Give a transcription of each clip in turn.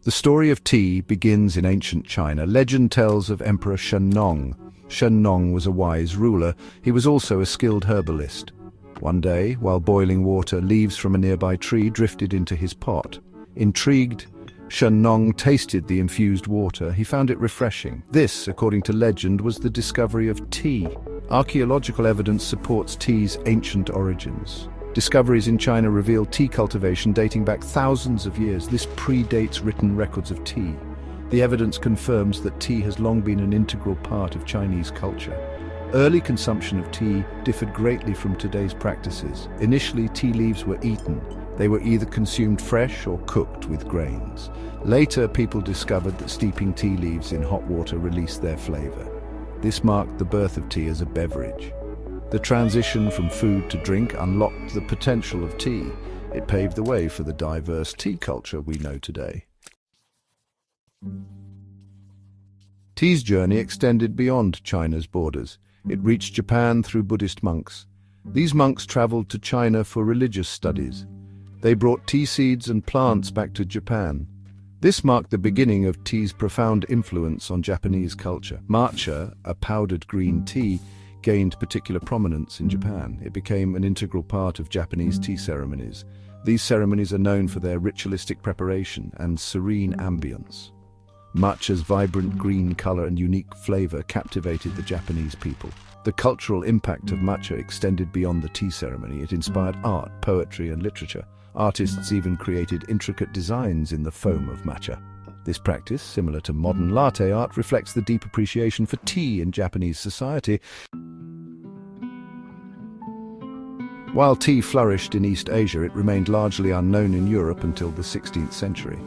The story of tea begins in ancient China. Legend tells of Emperor Shennong. Shennong was a wise ruler. He was also a skilled herbalist. One day, while boiling water, leaves from a nearby tree drifted into his pot. Intrigued, Shennong tasted the infused water. He found it refreshing. This, according to legend, was the discovery of tea. Archaeological evidence supports tea's ancient origins. Discoveries in China reveal tea cultivation dating back thousands of years. This predates written records of tea. The evidence confirms that tea has long been an integral part of Chinese culture. Early consumption of tea differed greatly from today's practices. Initially, tea leaves were eaten. They were either consumed fresh or cooked with grains. Later, people discovered that steeping tea leaves in hot water released their flavor. This marked the birth of tea as a beverage. The transition from food to drink unlocked the potential of tea. It paved the way for the diverse tea culture we know today. Tea's journey extended beyond China's borders. It reached Japan through Buddhist monks. These monks traveled to China for religious studies. They brought tea seeds and plants back to Japan. This marked the beginning of tea's profound influence on Japanese culture. Matcha, a powdered green tea, gained particular prominence in Japan. It became an integral part of Japanese tea ceremonies. These ceremonies are known for their ritualistic preparation and serene ambience. Matcha's vibrant green color and unique flavor captivated the Japanese people. The cultural impact of matcha extended beyond the tea ceremony. It inspired art, poetry, and literature. Artists even created intricate designs in the foam of matcha. This practice, similar to modern latte art, reflects the deep appreciation for tea in Japanese society. While tea flourished in East Asia, it remained largely unknown in Europe until the 16th century.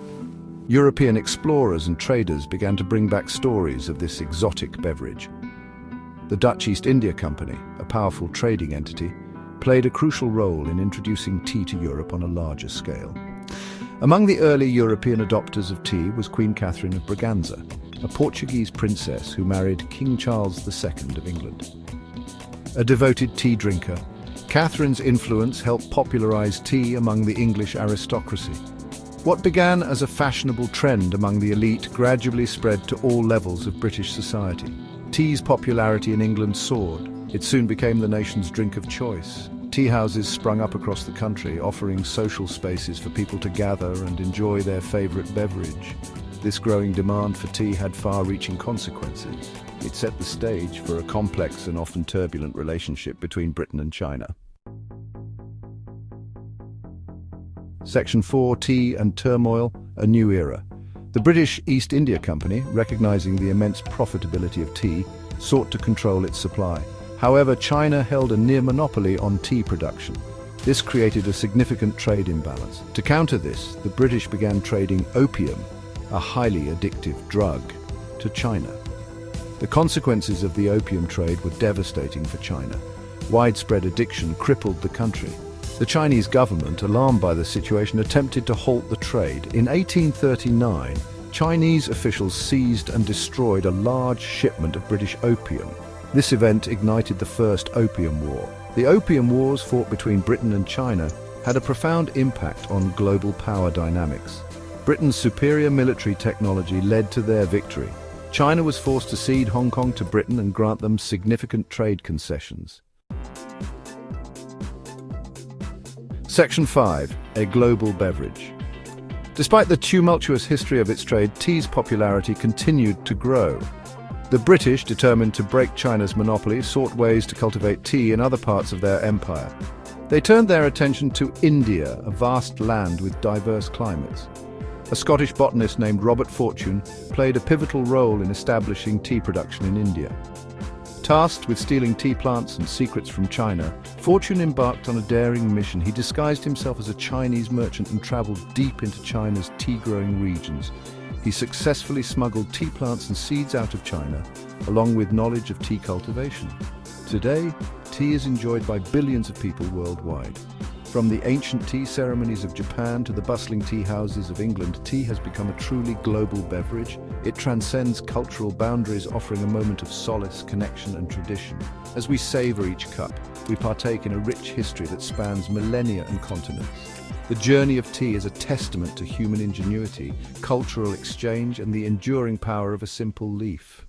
European explorers and traders began to bring back stories of this exotic beverage. The Dutch East India Company, a powerful trading entity, played a crucial role in introducing tea to Europe on a larger scale. Among the early European adopters of tea was Queen Catherine of Braganza, a Portuguese princess who married King Charles II of England. A devoted tea drinker, Catherine's influence helped popularize tea among the English aristocracy. What began as a fashionable trend among the elite gradually spread to all levels of British society. Tea's popularity in England soared. It soon became the nation's drink of choice. Tea houses sprung up across the country, offering social spaces for people to gather and enjoy their favorite beverage. This growing demand for tea had far-reaching consequences. It set the stage for a complex and often turbulent relationship between Britain and China. Section 4, Tea and Turmoil, a New Era. The British East India Company, recognizing the immense profitability of tea, sought to control its supply. However, China held a near monopoly on tea production. This created a significant trade imbalance. To counter this, the British began trading opium, a highly addictive drug, to China. The consequences of the opium trade were devastating for China. Widespread addiction crippled the country. The Chinese government, alarmed by the situation, attempted to halt the trade. In 1839, Chinese officials seized and destroyed a large shipment of British opium. This event ignited the First Opium War. The Opium Wars, fought between Britain and China, had a profound impact on global power dynamics. Britain's superior military technology led to their victory. China was forced to cede Hong Kong to Britain and grant them significant trade concessions. Section 5, a global beverage. Despite the tumultuous history of its trade, tea's popularity continued to grow. The British, determined to break China's monopoly, sought ways to cultivate tea in other parts of their empire. They turned their attention to India, a vast land with diverse climates. A Scottish botanist named Robert Fortune played a pivotal role in establishing tea production in India. Tasked with stealing tea plants and secrets from China, Fortune embarked on a daring mission. He disguised himself as a Chinese merchant and traveled deep into China's tea-growing regions. He successfully smuggled tea plants and seeds out of China, along with knowledge of tea cultivation. Today, tea is enjoyed by billions of people worldwide. From the ancient tea ceremonies of Japan to the bustling tea houses of England, tea has become a truly global beverage. It transcends cultural boundaries, offering a moment of solace, connection, and tradition. As we savor each cup, we partake in a rich history that spans millennia and continents. The journey of tea is a testament to human ingenuity, cultural exchange, and the enduring power of a simple leaf.